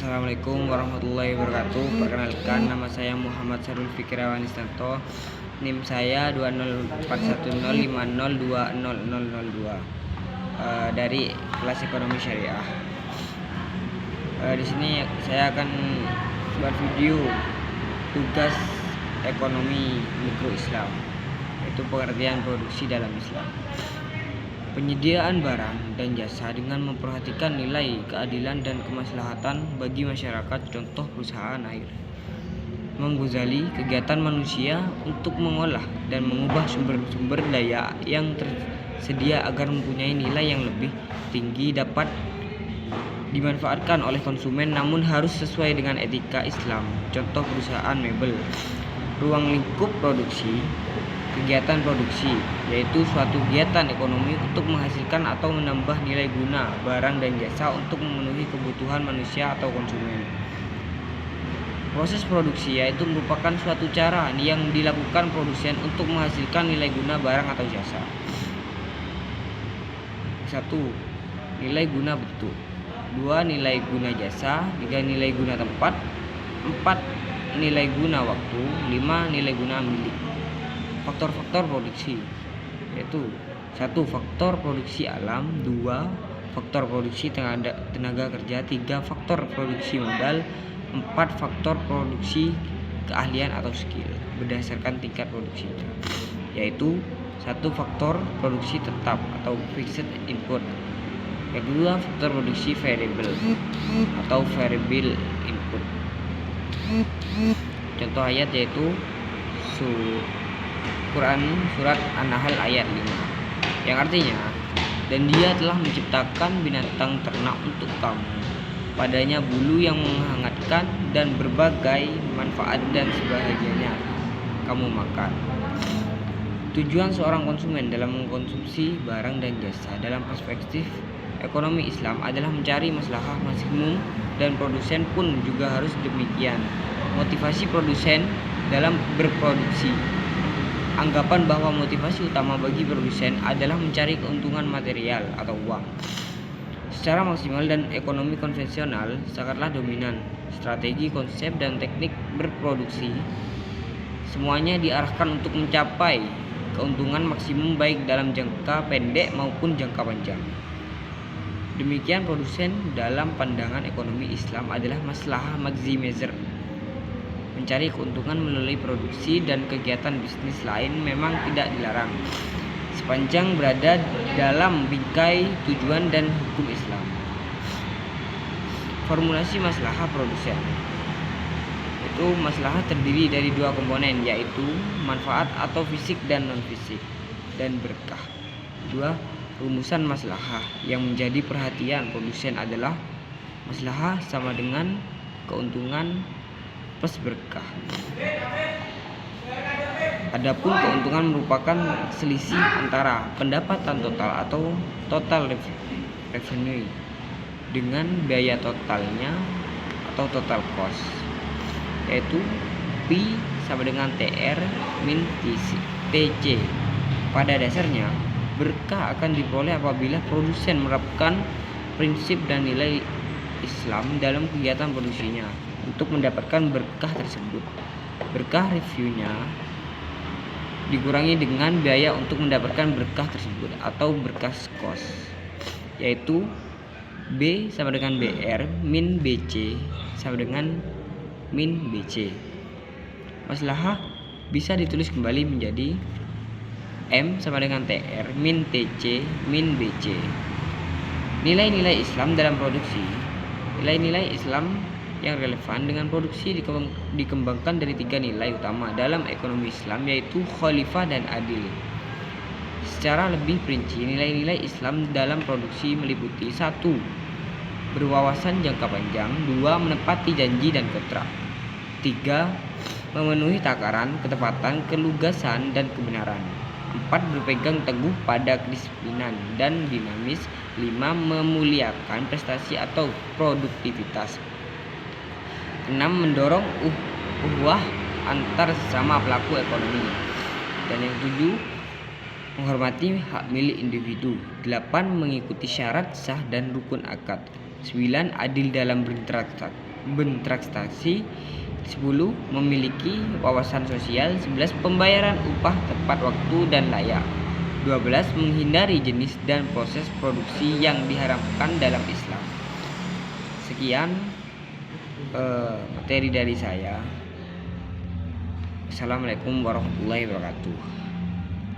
Assalamualaikum warahmatullahi wabarakatuh. Perkenalkan, nama saya Muhammad Sarul Fikirawan Istanto. NIM saya 2041050200002 dari kelas ekonomi syariah. Di sini saya akan buat video tugas ekonomi mikro Islam, yaitu pengertian produksi dalam Islam. Penyediaan barang dan jasa dengan memperhatikan nilai keadilan dan kemaslahatan bagi masyarakat, contoh perusahaan air. Imam Ghazali, kegiatan manusia untuk mengolah dan mengubah sumber-sumber daya yang tersedia agar mempunyai nilai yang lebih tinggi dapat dimanfaatkan oleh konsumen, namun harus sesuai dengan etika Islam, contoh perusahaan mebel. Ruang lingkup produksi, kegiatan produksi, yaitu suatu kegiatan ekonomi untuk menghasilkan atau menambah nilai guna barang dan jasa untuk memenuhi kebutuhan manusia atau konsumen. Proses produksi yaitu merupakan suatu cara yang dilakukan produsen untuk menghasilkan nilai guna barang atau jasa. 1. Nilai guna bentuk. 2. Nilai guna jasa. 3. Nilai guna tempat. 4. Nilai guna waktu. 5. Nilai guna milik. Faktor-faktor produksi, yaitu 1. Faktor produksi alam. 2. Faktor produksi tenaga kerja. 3. Faktor produksi modal. 4. Faktor produksi keahlian atau skill berdasarkan tingkat produksinya, yaitu 1. Faktor produksi tetap atau fixed input. Yang kedua, faktor produksi variable atau variable input. Contoh ayat yaitu Quran surat An-Nahl ayat 5, yang artinya, dan dia telah menciptakan binatang ternak untuk kamu, padanya bulu yang menghangatkan dan berbagai manfaat, dan sebahagiannya kamu makan. Tujuan seorang konsumen dalam mengkonsumsi barang dan jasa dalam perspektif ekonomi Islam adalah mencari maslahah maksimum, dan produsen pun juga harus demikian. Motivasi produsen dalam berproduksi. Anggapan bahwa motivasi utama bagi produsen adalah mencari keuntungan material atau uang secara maksimal, dan ekonomi konvensional sangatlah dominan. Strategi, konsep, dan teknik berproduksi semuanya diarahkan untuk mencapai keuntungan maksimum baik dalam jangka pendek maupun jangka panjang. Demikian produsen dalam pandangan ekonomi Islam adalah maslahah maximizer. Mencari keuntungan melalui produksi dan kegiatan bisnis lain memang tidak dilarang, sepanjang berada dalam bingkai tujuan dan hukum Islam. Formulasi maslahah produsen, itu maslahah terdiri dari 2 komponen, yaitu manfaat atau fisik dan non-fisik, dan berkah. 2. Rumusan maslahah yang menjadi perhatian produsen adalah maslahah sama dengan keuntungan plus berkah. Adapun keuntungan merupakan selisih antara pendapatan total atau total revenue dengan biaya totalnya atau total cost, yaitu P sama dengan TR min TC. Pada dasarnya, berkah akan diperoleh apabila produsen menerapkan prinsip dan nilai Islam dalam kegiatan produksinya untuk mendapatkan berkah tersebut. Berkah reviewnya dikurangi dengan biaya untuk mendapatkan berkah tersebut atau berkah cost, yaitu B sama dengan BR min BC sama dengan min BC. Maslahah bisa ditulis kembali menjadi M sama dengan TR min TC min BC. Nilai-nilai Islam dalam produksi. Nilai-nilai Islam yang relevan dengan produksi dikembangkan dari 3 nilai utama dalam ekonomi Islam, yaitu khalifah dan adil. Secara lebih perinci, nilai-nilai Islam dalam produksi meliputi 1. Berwawasan jangka panjang. 2. Menepati janji dan kontrak. 3. Memenuhi takaran, ketepatan, kelugasan, dan kebenaran. 4. Berpegang teguh pada kedisiplinan dan dinamis. 5. Memuliakan prestasi atau produktivitas. 6. Mendorong uhwah antar sesama pelaku ekonomi. Dan yang 7. Menghormati hak milik individu. 8. Mengikuti syarat sah dan rukun akad. 9. Adil dalam berinteraksi. bertransaksi. 10. Memiliki wawasan sosial. 11. Pembayaran upah tepat waktu dan layak. 12. Menghindari jenis dan proses produksi yang diharamkan dalam Islam. Sekian materi dari saya. Assalamualaikum warahmatullahi wabarakatuh.